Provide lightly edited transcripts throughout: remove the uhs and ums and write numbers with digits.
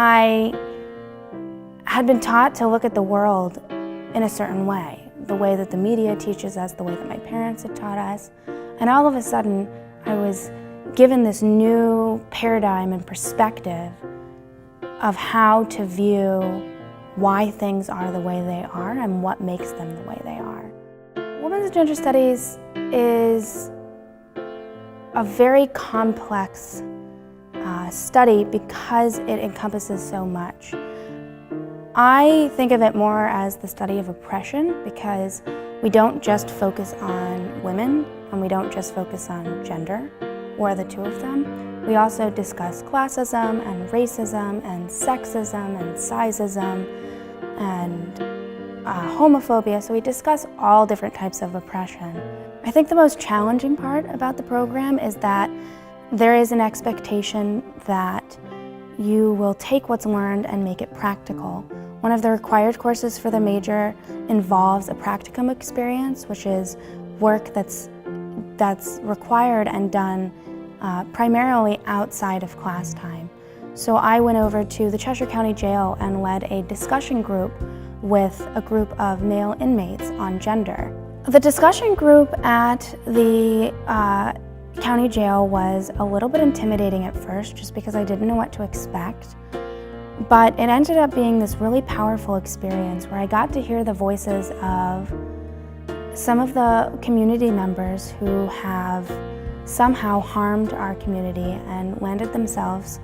I had been taught to look at the world in a certain way, the way that the media teaches us, the way that my parents had taught us. And all of a sudden, I was given this new paradigm and perspective of how to view why things are the way they are and what makes them the way they are. Women's and Gender Studies is a very complex study because it encompasses so much. I think of it more as the study of oppression because we don't just focus on women and we don't just focus on gender or the two of them. We also discuss classism and racism and sexism and sizeism and homophobia, so we discuss all different types of oppression. I think the most challenging part about the program is that there is an expectation that you will take what's learned and make it practical. One of the required courses for the major involves a practicum experience, which is work that's required and done primarily outside of class time. So I went over to the Cheshire County Jail and led a discussion group with a group of male inmates on gender. The discussion group at the county jail was a little bit intimidating at first just because I didn't know what to expect. But it ended up being this really powerful experience where I got to hear the voices of some of the community members who have somehow harmed our community and landed themselves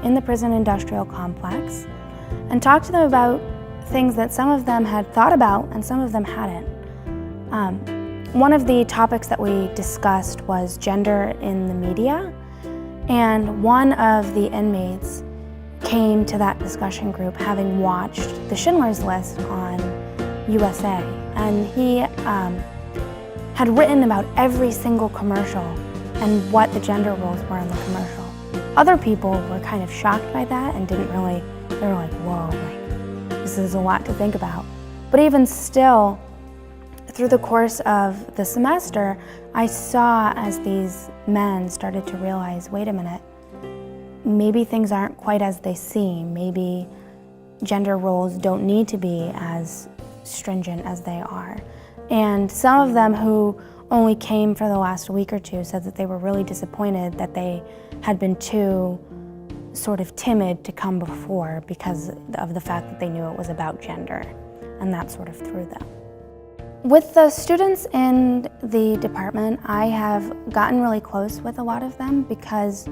in the prison industrial complex, and talk to them about things that some of them had thought about and some of them hadn't. One of the topics that we discussed was gender in the media, and one of the inmates came to that discussion group having watched the Schindler's List on USA, and he had written about every single commercial and what the gender roles were in the commercial. Other people were kind of shocked by that and didn't really, they were like, whoa, like, this is a lot to think about. But even still, through the course of the semester, I saw as these men started to realize, wait a minute, maybe things aren't quite as they seem. Maybe gender roles don't need to be as stringent as they are. And some of them who only came for the last week or two said that they were really disappointed that they had been too sort of timid to come before because of the fact that they knew it was about gender, and that sort of threw them. With the students in the department, I have gotten really close with a lot of them because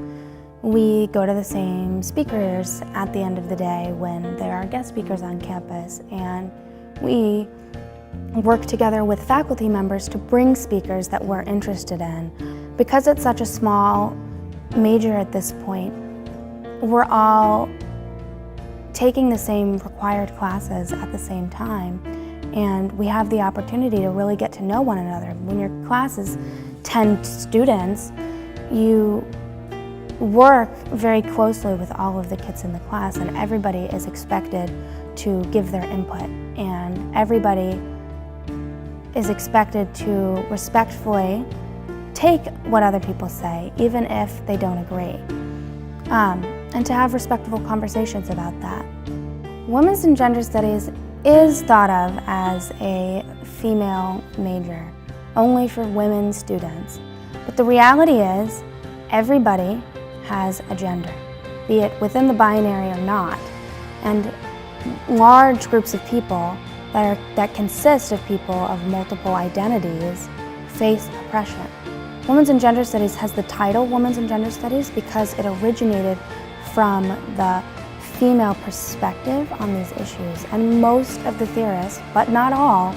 we go to the same speakers at the end of the day when there are guest speakers on campus, and we work together with faculty members to bring speakers that we're interested in. Because it's such a small major at this point, we're all taking the same required classes at the same time, and we have the opportunity to really get to know one another. When your class is 10 students, you work very closely with all of the kids in the class, and everybody is expected to give their input, and everybody is expected to respectfully take what other people say, even if they don't agree, and to have respectful conversations about that. Women's and Gender Studies is thought of as a female major, only for women students. But the reality is, everybody has a gender, be it within the binary or not. And large groups of people that consist of people of multiple identities face oppression. Women's and Gender Studies has the title Women's and Gender Studies because it originated from the female perspective on these issues. And most of the theorists, but not all,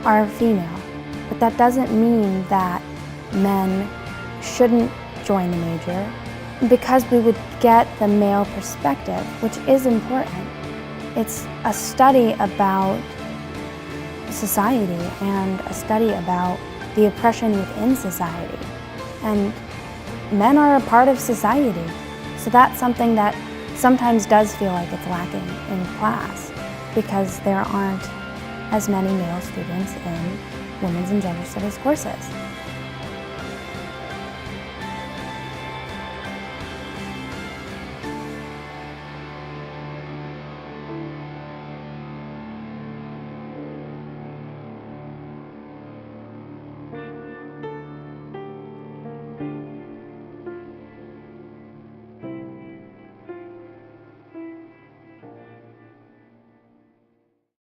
are female. But that doesn't mean that men shouldn't join the major, because we would get the male perspective, which is important. It's a study about society and a study about the oppression within society. And men are a part of society. So that's something that sometimes does feel like it's lacking in class because there aren't as many male students in women's and gender studies courses.